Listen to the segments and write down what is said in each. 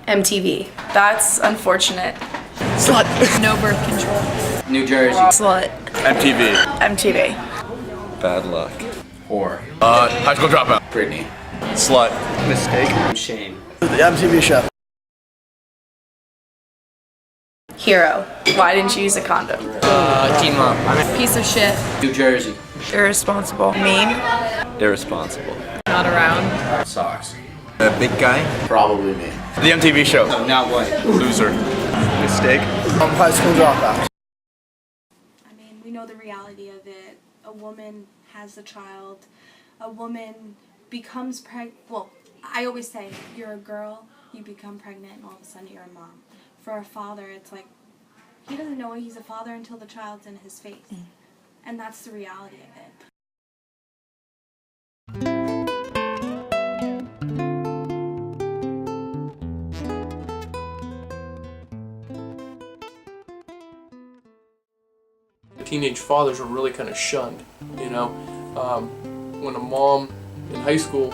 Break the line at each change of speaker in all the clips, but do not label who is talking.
MTV. That's unfortunate.
Slut.
No birth control.
New Jersey.
Slut.
MTV.
MTV.
Bad luck.
Whore.
High school dropout.
Britney.
Slut. Mistake.
Shame.
The MTV show.
Hero. Why didn't you use a condom?
Teen Mom.
Piece of shit.
New Jersey.
Irresponsible. Mean.
Irresponsible.
Not around.
Socks.
The big guy.
Probably me.
The MTV show.
No, not white.
Loser. Mistake. High school dropout.
I mean, we know the reality of it. A woman has a child. A woman becomes pregnant. Well, I always say, you're a girl, you become pregnant, and all of a sudden you're a mom. For a father, it's like, he doesn't know he's a father until the child's in his face. And that's the reality of it.
Teenage fathers are really kind of shunned, you know. When a mom in high school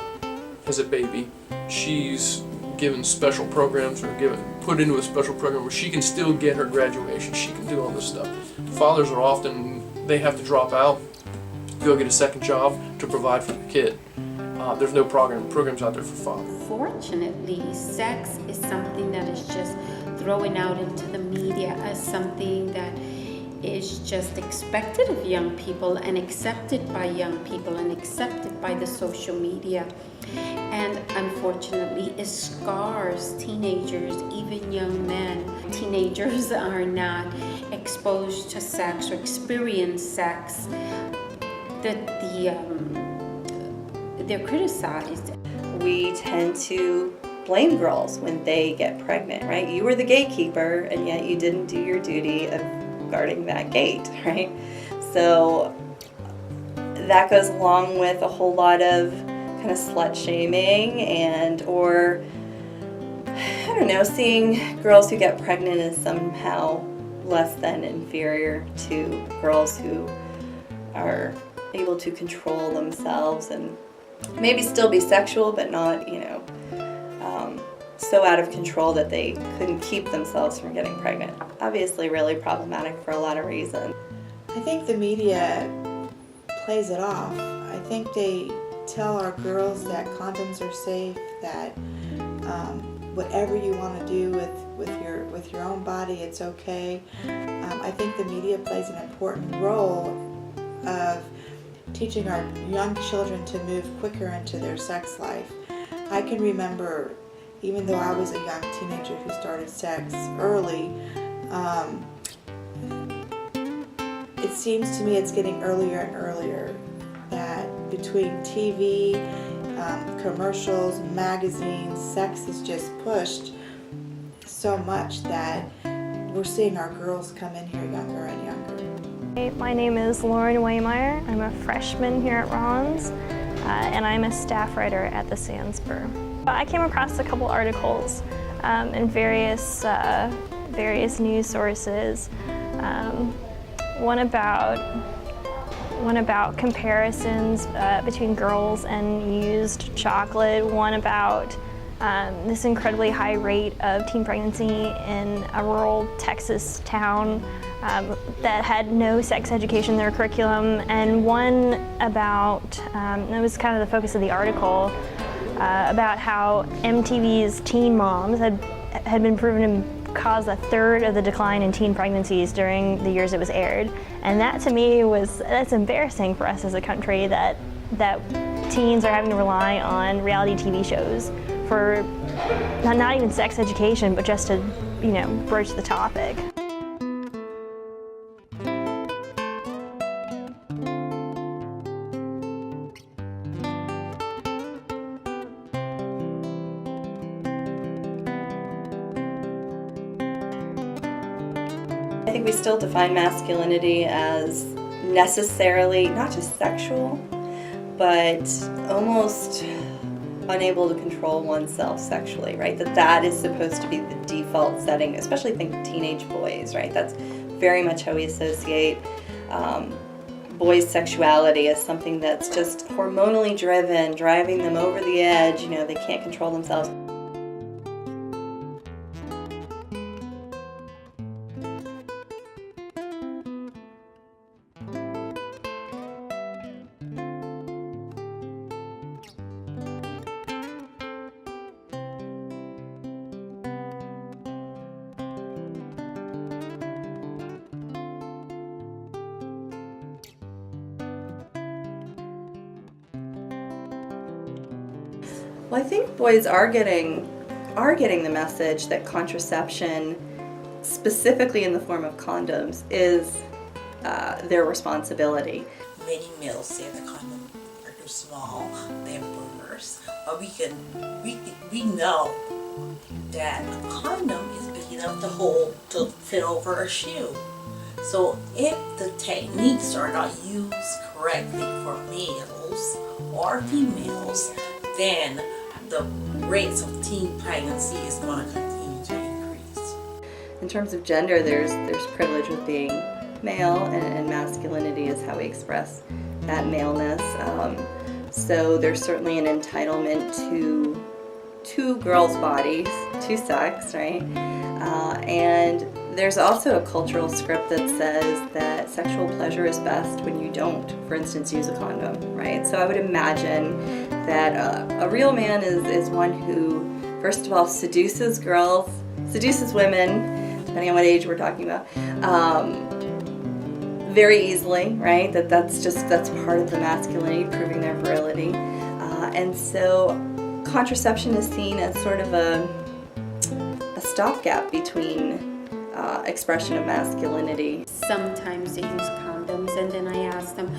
has a baby, she's given special programs or put into a special program where she can still get her graduation, she can do all this stuff. Fathers are often, they have to drop out, go get a second job to provide for the kid. There's no programs out there for fathers.
Fortunately, sex is something that is just thrown out into the media as something that is just expected of young people and accepted by young people and accepted by the social media. And unfortunately, it scars teenagers, even young men. Teenagers are not exposed to sex or experience sex. They're criticized.
We tend to blame girls when they get pregnant, right? You were the gatekeeper, and yet you didn't do your duty of guarding that gate, right? So that goes along with a whole lot of kind of slut shaming or I don't know, seeing girls who get pregnant as somehow less than inferior to girls who are able to control themselves and maybe still be sexual, but not, so out of control that they couldn't keep themselves from getting pregnant. Obviously really problematic for a lot of reasons.
I think the media plays it off. I think they tell our girls that condoms are safe, that whatever you want to do with your own body, it's okay. I think the media plays an important role of teaching our young children to move quicker into their sex life. I can remember, even though I was a young teenager who started sex early, it seems to me it's getting earlier and earlier, that between TV, commercials, magazines, sex is just pushed so much that we're seeing our girls come in here younger and younger.
Hey, my name is Lauren Waymeyer. I'm a freshman here at Rollins, and I'm a staff writer at the Sandsburg. I came across a couple articles in various news sources. One about comparisons between girls and used chocolate. One about this incredibly high rate of teen pregnancy in a rural Texas town that had no sex education in their curriculum. And one about, that was kind of the focus of the article, about how MTV's Teen Moms had been proven to cause a third of the decline in teen pregnancies during the years it was aired. And that to me that's embarrassing for us as a country, that teens are having to rely on reality TV shows for not even sex education, but just to, broach the topic.
I think we still define masculinity as necessarily not just sexual, but almost unable to control oneself sexually, right? That is supposed to be the default setting, especially think teenage boys, right? That's very much how we associate boys' sexuality as something that's just hormonally driven, driving them over the edge, they can't control themselves. Well, I think boys are getting the message that contraception, specifically in the form of condoms, is their responsibility.
Many males say the condom are too small, they burst, but we know that a condom is big enough to fit over a shoe. So if the techniques are not used correctly for males or females, then the rates of teen pregnancy is going to continue to increase.
In terms of gender, there's privilege with being male, and masculinity is how we express that maleness. So there's certainly an entitlement to two girls' bodies, two sex, right? And there's also a cultural script that says that sexual pleasure is best when you don't, for instance, use a condom, right? So I would imagine that a real man is one who, first of all, seduces women, depending on what age we're talking about, very easily, right? That's part of the masculinity, proving their virility. And so contraception is seen as sort of a stopgap between expression of masculinity.
Sometimes they use condoms, and then I ask them,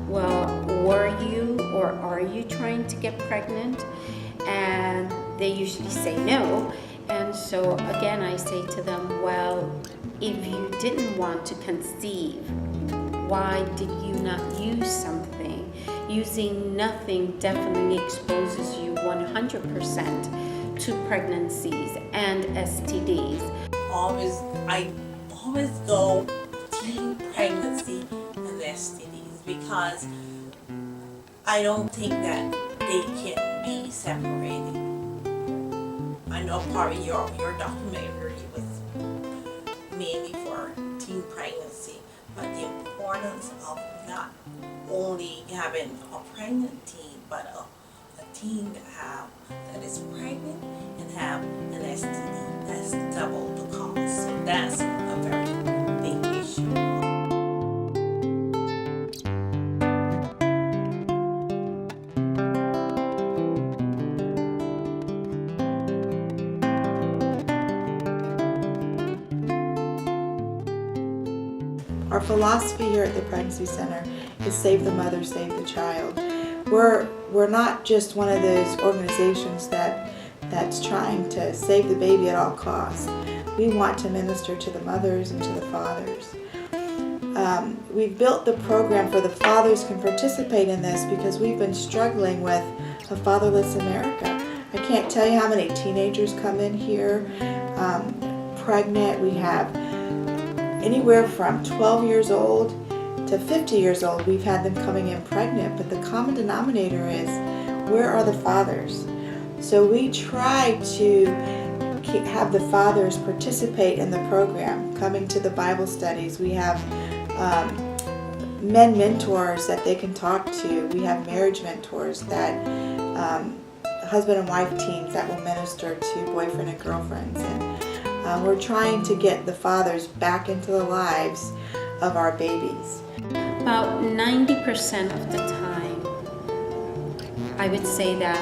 well, were you or are you trying to get pregnant? And they usually say no. And so again, I say to them, well, if you didn't want to conceive, why did you not use something? Using nothing definitely exposes you 100% to pregnancies and STDs.
I always go teen pregnancy and STDs because I don't think that they can be separated. I know part of your documentary was mainly for teen pregnancy, but the importance of not only having a pregnant teen, but a teen that is pregnant and have an STD, that's double the cost. So that's a very big issue.
Our philosophy here at the Pregnancy Center is save the mother, save the child. We're not just one of those organizations that's trying to save the baby at all costs. We want to minister to the mothers and to the fathers. We've built the program for the fathers can participate in this because we've been struggling with a fatherless America. I can't tell you how many teenagers come in here pregnant. We have anywhere from 12 years old to 50 years old. We've had them coming in pregnant, but the common denominator is, where are the fathers? So we try to have the fathers participate in the program, coming to the Bible studies. We have men mentors that they can talk to. We have marriage mentors that husband and wife teams that will minister to boyfriend and girlfriends. And we're trying to get the fathers back into the lives of our babies.
About 90% of the time, I would say that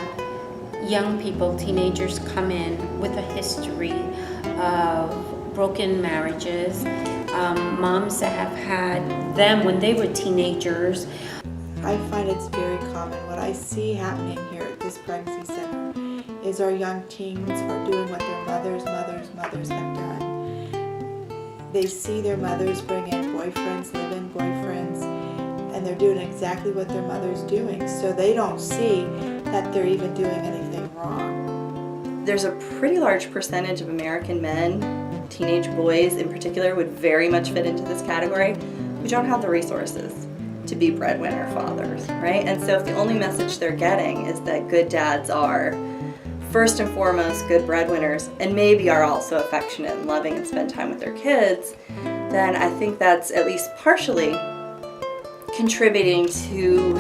young people, teenagers, come in with a history of broken marriages, moms that have had them when they were teenagers.
I find it's very common. What I see happening here at this pregnancy center is our young teens are doing what their mothers have done. They see their mothers bring in boyfriends, live-in boyfriends, and they're doing exactly what their mother's doing. So they don't see that they're even doing anything wrong.
There's a pretty large percentage of American men, teenage boys in particular, would very much fit into this category, who don't have the resources to be breadwinner fathers, right? And so if the only message they're getting is that good dads are first and foremost good breadwinners and maybe are also affectionate and loving and spend time with their kids, then I think that's at least partially contributing to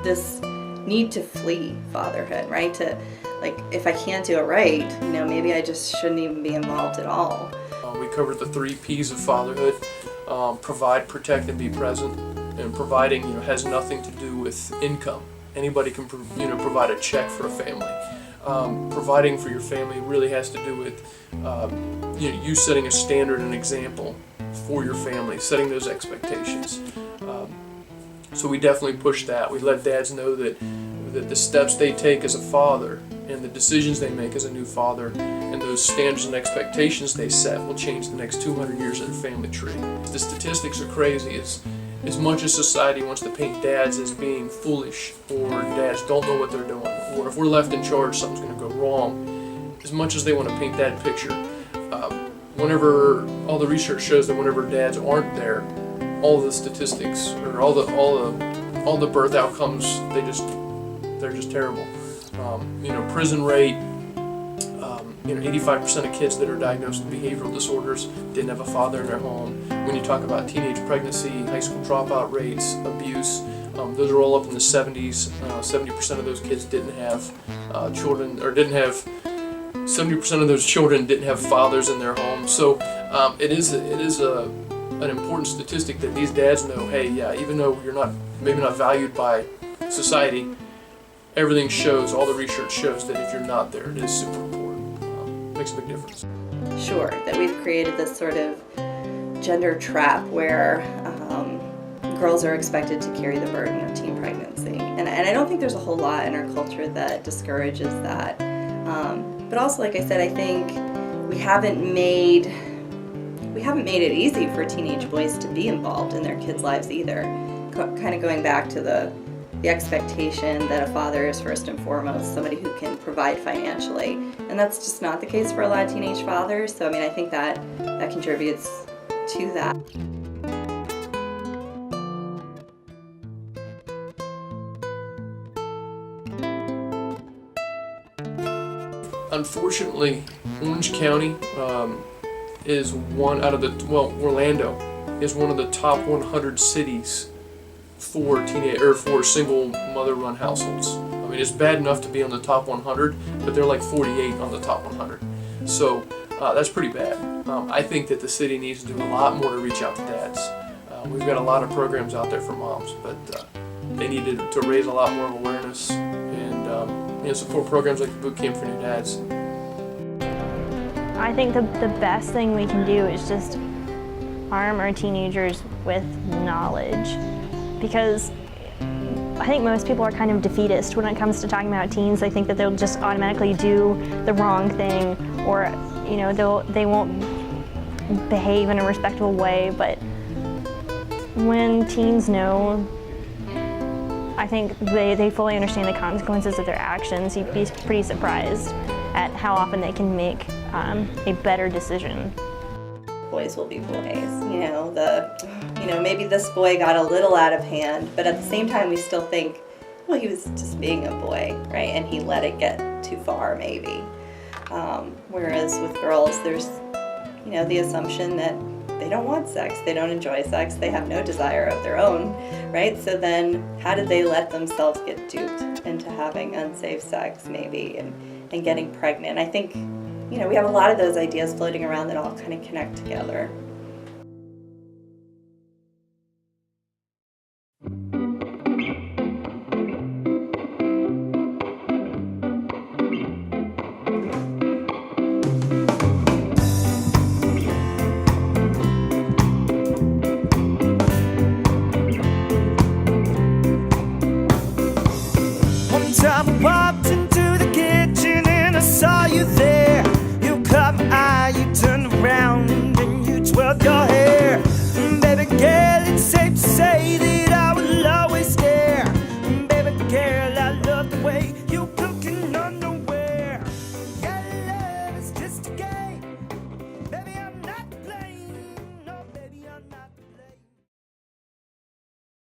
this need to flee fatherhood, right? To, like, if I can't do it right, maybe I just shouldn't even be involved at all.
We covered the 3 P's of fatherhood: provide, protect, and be present. And providing, has nothing to do with income. Anybody can, provide a check for a family. providing for your family really has to do with you setting a standard and example for your family, setting those expectations. So we definitely push that. We let dads know that the steps they take as a father and the decisions they make as a new father and those standards and expectations they set will change the next 200 years of the family tree. The statistics are crazy. As much as society wants to paint dads as being foolish, or dads don't know what they're doing, or if we're left in charge, something's going to go wrong, as much as they want to paint that picture, whenever all the research shows that whenever dads aren't there, all the statistics or all the birth outcomes, they're just terrible. Prison rate. 85% of kids that are diagnosed with behavioral disorders didn't have a father in their home. When you talk about teenage pregnancy, high school dropout rates, abuse, those are all up in the 70s. 70% of those kids didn't have children, or didn't have 70% of those children didn't have fathers in their home. So it is an important statistic that these dads know. Hey, yeah, even though you're maybe not valued by society, everything shows, all the research shows that if you're not there, it is super important. Makes a big difference.
Sure, that we've created this sort of gender trap where girls are expected to carry the burden of teen pregnancy. And I don't think there's a whole lot in our culture that discourages that. But also, like I said, I think we haven't made it easy for teenage boys to be involved in their kids' lives either. Kind of going back to the expectation that a father is first and foremost somebody who can provide financially, and that's just not the case for a lot of teenage fathers. So I think that contributes to that.
Unfortunately, Orange County is one out of Orlando is one of the top 100 cities for for single mother-run households. It's bad enough to be on the top 100, but they're like 48 on the top 100. So that's pretty bad. I think that the city needs to do a lot more to reach out to dads. We've got a lot of programs out there for moms, but they need to raise a lot more awareness and support programs like the Boot Camp for New Dads.
I think the best thing we can do is just arm our teenagers with knowledge, because I think most people are kind of defeatist when it comes to talking about teens. They think that they'll just automatically do the wrong thing, or they won't behave in a respectable way. But when teens know, I think they fully understand the consequences of their actions. You'd be pretty surprised at how often they can make a better decision.
Boys will be boys. Maybe this boy got a little out of hand, but at the same time we still think, well, he was just being a boy, right? And he let it get too far, maybe. Whereas with girls, there's, the assumption that they don't want sex, they don't enjoy sex, they have no desire of their own, right? So then how did they let themselves get duped into having unsafe sex, maybe, and getting pregnant? I think, we have a lot of those ideas floating around that all kind of connect together.